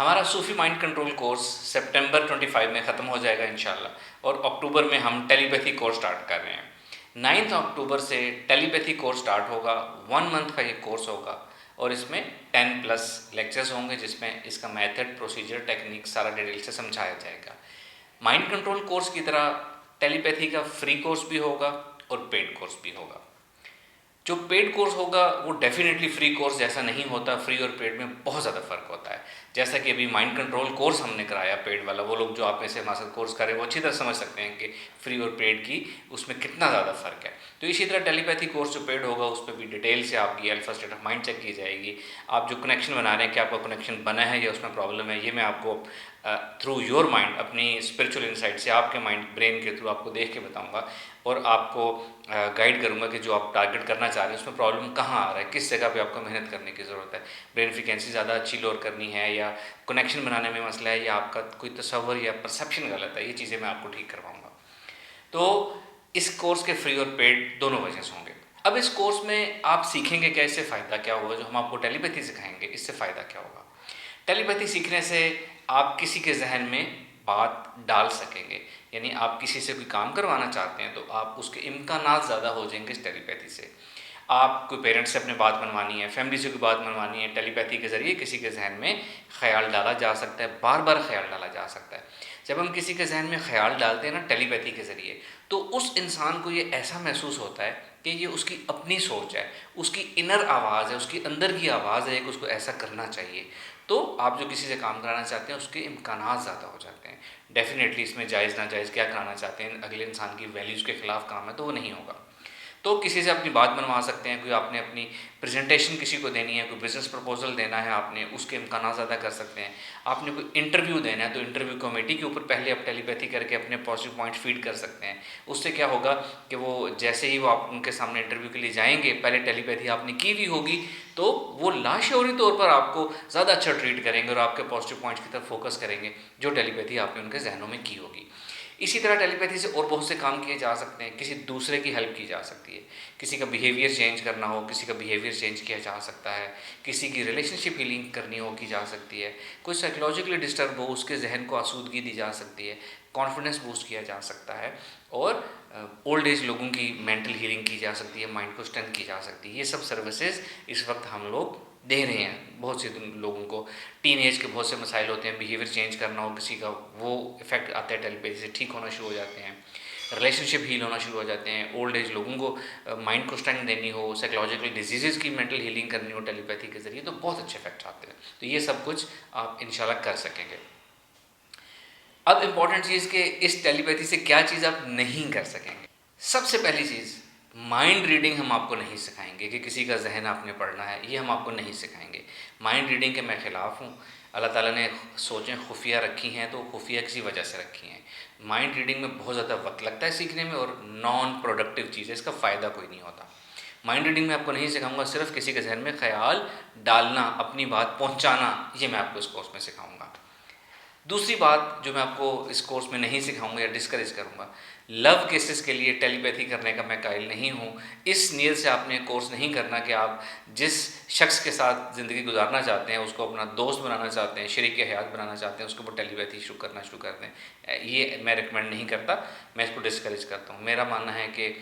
हमारा सूफी mind control course सितंबर 25 में ख़त्म हो जाएगा इंशाल्लाह, और अक्टूबर में हम टेलीपैथी कोर्स स्टार्ट कर रहे हैं। 9 अक्टूबर से टेलीपैथी कोर्स स्टार्ट होगा। 1 मंथ का ये कोर्स होगा और इसमें 10+ लेक्चर्स होंगे, जिसमें इसका मेथड, प्रोसीजर, टेक्निक सारा डिटेल से समझाया जाएगा। माइंड कंट्रोल कोर्स की तरह टेलीपैथी का फ्री कोर्स भी होगा और पेड कोर्स भी होगा। जो पेड कोर्स होगा वो डेफिनेटली फ्री कोर्स जैसा नहीं होता। फ्री और पेड में बहुत ज़्यादा फ़र्क होता है। जैसा कि अभी माइंड कंट्रोल कोर्स हमने कराया पेड वाला, वो लोग जो आप में से हमारे साथ कोर्स करें वो अच्छी तरह समझ सकते हैं कि फ्री और पेड की उसमें कितना ज़्यादा फ़र्क है। तो इसी तरह टेलीपैथी कोर्स जो पेड होगा उस पर भी डिटेल से आपकी alpha state of mind check की जाएगी। आप जो कनेक्शन बना रहे हैं, क्या आपका कनेक्शन बना है या उसमें प्रॉब्लम है, ये मैं आपको थ्रू योर माइंड, अपनी स्पिरिचुअल इंसाइट से, आपके माइंड ब्रेन के थ्रू आपको देख के बताऊँगा और आपको गाइड करूँगा कि जो आप टारगेट करना चाह रहे हैं उसमें प्रॉब्लम कहाँ आ रहा है, किस जगह पे आपको मेहनत करने की ज़रूरत है। ब्रेन फ्रीक्वेंसी ज़्यादा अच्छी लोअर करनी है, या कनेक्शन बनाने में मसला है, या आपका कोई तसव्वुर या परसेप्शन गलत है, ये चीज़ें मैं आपको ठीक करवाऊँगा। तो इस कोर्स के फ्री और पेड दोनों वजह होंगे। अब इस कोर्स में आप सीखेंगे क्या, इससे फ़ायदा क्या होगा। जो हम आपको टेलीपैथी सिखाएंगे इससे फ़ायदा क्या होगा। टेलीपैथी सीखने से आप किसी के जहन में बात डाल सकेंगे, यानी आप किसी से कोई काम करवाना चाहते हैं तो आप उसके इम्कानात ज़्यादा हो जाएंगे इस टेलीपैथी से। आप कोई पेरेंट्स से अपने बात मनवानी है, फैमिली से कोई बात मनवानी है, टेलीपैथी के ज़रिए किसी के जहन में ख़्याल डाला जा सकता है, बार बार ख़्याल डाला जा सकता है। जब हम किसी के जहन में ख़्याल डालते हैं ना टेलीपैथी के ज़रिए, तो उस इंसान को ये ऐसा महसूस होता है कि ये उसकी अपनी सोच है, उसकी इनर आवाज़ है, उसकी अंदर की आवाज़ है कि उसको ऐसा करना चाहिए। तो आप जो किसी से काम कराना चाहते हैं उसके इम्कानात ज़्यादा हो जाते हैं। डेफिनेटली इसमें जायज़ नाजायज़ क्या कराना चाहते हैं, अगले इंसान की वैल्यूज़ के ख़िलाफ़ काम है तो वो नहीं होगा। तो किसी से अपनी बात मनवा सकते हैं, कोई आपने अपनी प्रेजेंटेशन किसी को देनी है, कोई बिज़नेस प्रपोजल देना है आपने, उसके इम्कानात ज़्यादा कर सकते हैं। आपने कोई इंटरव्यू देना है तो इंटरव्यू कमेटी के ऊपर पहले आप टेलीपैथी करके अपने पॉजिटिव पॉइंट फीड कर सकते हैं। उससे क्या होगा कि वो जैसे ही वो आप उनके सामने इंटरव्यू के लिए जाएंगे, पहले टेलीपैथी आपने की हुई होगी, तो वो लाशऊरी तौर पर आपको ज़्यादा अच्छा ट्रीट करेंगे और आपके पॉजिटिव पॉइंट्स की तरफ फोकस करेंगे जो टेलीपैथी आपने उनके जहनों में की होगी। इसी तरह टेलीपैथी से और बहुत से काम किए जा सकते हैं। किसी दूसरे की हेल्प की जा सकती है, किसी का बिहेवियर चेंज करना हो, किसी का बिहेवियर चेंज किया जा सकता है, किसी की रिलेशनशिप हीलिंग करनी हो की जा सकती है, कोई साइकोलॉजिकली डिस्टर्ब हो उसके जहन को आसूदगी दी जा सकती है, कॉन्फिडेंस बूस्ट किया जा सकता है, और ओल्ड एज लोगों की मेंटल हीलिंग की जा सकती है, माइंड को स्ट्रेंथ की जा सकती है। ये सब सर्विसेज इस वक्त हम लोग दे रहे हैं बहुत से लोगों को। टीन एज के बहुत से मसाइल होते हैं, बिहेवियर चेंज करना हो किसी का, वो इफेक्ट आता है टेलीपैथी से, ठीक होना शुरू हो जाते हैं, रिलेशनशिप हील होना शुरू हो जाते हैं। ओल्ड एज लोगों को माइंड को स्ट्रेंथ देनी हो, साइकोलॉजिकल डिजीज़ की मेंटल हीलिंग करनी हो टेलीपैथी के ज़रिए, तो बहुत अच्छे इफेक्ट आते हैं। तो ये सब कुछ आप इंशाल्लाह कर सकेंगे। अब इम्पॉर्टेंट चीज़ कि इस टेलीपैथी से क्या चीज़ आप नहीं कर सकेंगे। सबसे पहली चीज़, माइंड रीडिंग हम आपको नहीं सिखाएंगे कि किसी का जहन आपने पढ़ना है, ये हम आपको नहीं सिखाएंगे। माइंड रीडिंग के मैं ख़िलाफ़ हूँ। अल्लाह ताला ने सोचें खुफिया रखी हैं तो खुफिया किसी वजह से रखी हैं। माइंड रीडिंग में बहुत ज़्यादा वक्त लगता है सीखने में और नॉन प्रोडक्टिव चीज़ है, इसका फ़ायदा कोई नहीं होता। माइंड रीडिंग में आपको नहीं सिखाऊंगा, सिर्फ किसी के जहन में ख्याल डालना, अपनी बात पहुँचाना, ये मैं आपको इस कोर्स में सिखाऊँगा। दूसरी बात जो मैं आपको इस कोर्स में नहीं सिखाऊंगा या डिस्करेज करूंगा, लव केसेस के लिए टेलीपैथी करने का मैं कायल नहीं हूँ। इस नीयत से आपने कोर्स नहीं करना कि आप जिस शख्स के साथ ज़िंदगी गुजारना चाहते हैं, उसको अपना दोस्त बनाना चाहते हैं, शरीक हयात बनाना चाहते हैं, उसके ऊपर टेलीपैथी शुरू कर दें। ये मैं रिकमेंड नहीं करता, मैं इसको डिस्करेज करता हूँ। मेरा मानना है कि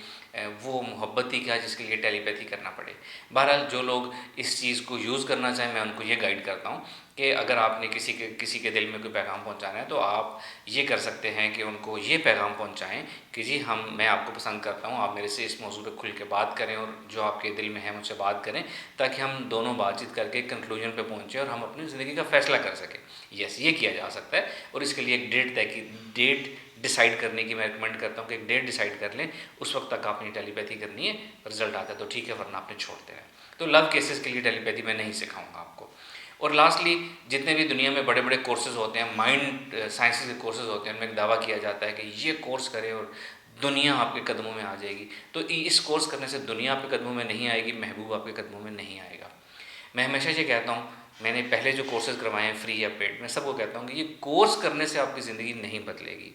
वो मोहब्बत ही क्या जिसके लिए टेलीपैथी करना पड़े। बहरहाल जो लोग इस चीज़ को यूज़ करना चाहें, मैं उनको ये गाइड करता हूँ कि अगर आपने किसी के दिल में कोई पैगाम पहुंचाना है तो आप ये कर सकते हैं कि उनको ये पैगाम पहुंचाएं कि जी मैं आपको पसंद करता हूँ, आप मेरे से इस मौजू पे खुल के बात करें और जो आपके दिल में है मुझसे बात करें, ताकि हम दोनों बातचीत करके कंक्लूजन पे पहुँचें और हम अपनी ज़िंदगी का फ़ैसला कर सकें। यस, ये किया जा सकता है और इसके लिए एक डेट डिसाइड करने की मैं रिकमेंड करता हूँ कि एक डेट डिसाइड कर लें, उस वक्त तक आपने टेलीपैथी करनी है, रिजल्ट आता है तो ठीक है, वरना आपने छोड़ देना है। तो लव केसेस के लिए टेलीपैथी मैं नहीं सिखाऊंगा आपको। और लास्टली, जितने भी दुनिया में बड़े बड़े कोर्सेज होते हैं, माइंड साइंसेस के कोर्सेज होते हैं, उनमें एक दावा किया जाता है कि ये कोर्स करें और दुनिया आपके कदमों में आ जाएगी। तो इस कोर्स करने से दुनिया आपके कदमों में नहीं आएगी, महबूब आपके कदमों में नहीं आएगा। मैं हमेशा ये कहता हूँ, मैंने पहले जो कोर्सेज करवाए हैं फ्री या पेड, मैं सबको कहता हूँ कि ये कोर्स करने से आपकी ज़िंदगी नहीं बदलेगी।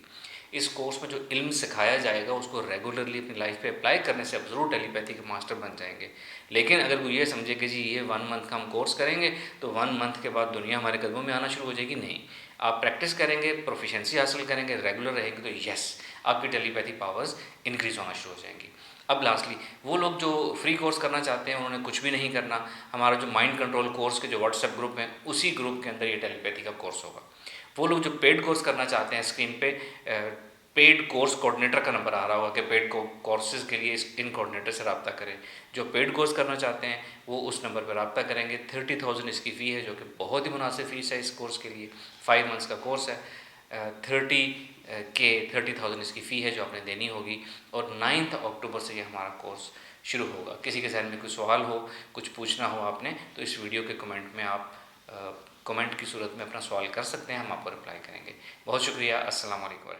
इस कोर्स में जो इल्म सिखाया जाएगा उसको रेगुलरली अपनी लाइफ पे अप्लाई करने से आप ज़रूर टेलीपैथी के मास्टर बन जाएंगे। लेकिन अगर वो ये समझे कि जी ये 1 मंथ का हम कोर्स करेंगे तो 1 मंथ के बाद दुनिया हमारे कदमों में आना शुरू हो जाएगी, नहीं। आप प्रैक्टिस करेंगे, प्रोफिशिएंसी हासिल करेंगे, रेगुलर रहेंगे तो यस, आपकी टेलीपैथी पावर्स इंक्रीज़ होना शुरू हो जाएंगी। अब लास्टली वो लोग जो फ्री कोर्स करना चाहते हैं, उन्होंने कुछ भी नहीं करना, हमारा जो माइंड कंट्रोल कोर्स के जो व्हाट्सएप ग्रुप हैं उसी ग्रुप के अंदर ये टेलीपैथी का कोर्स होगा। वो लोग जो पेड कोर्स करना चाहते हैं, स्क्रीन पे पेड कोर्स कोऑर्डिनेटर का नंबर आ रहा होगा कि पेड कोर्सेज के लिए इन कोऑर्डिनेटर से रब्ता करें। जो पेड कोर्स करना चाहते हैं वो उस नंबर पर रब्ता करेंगे। 30,000 इसकी फ़ी है, जो कि बहुत ही मुनासिब फ़ीस है इस कोर्स के लिए। 5 मंथ्स का कोर्स है। 30,000 इसकी फ़ी है जो आपने देनी होगी। और 9 अक्टूबर से ये हमारा कोर्स शुरू होगा। किसी के जहन में कोई सवाल हो, कुछ पूछना हो आपने, तो इस वीडियो के कमेंट में आप कमेंट की सूरत में अपना सवाल कर सकते हैं, हम आपको रिप्लाई करेंगे। बहुत शुक्रिया। अस्सलाम वालेकुम।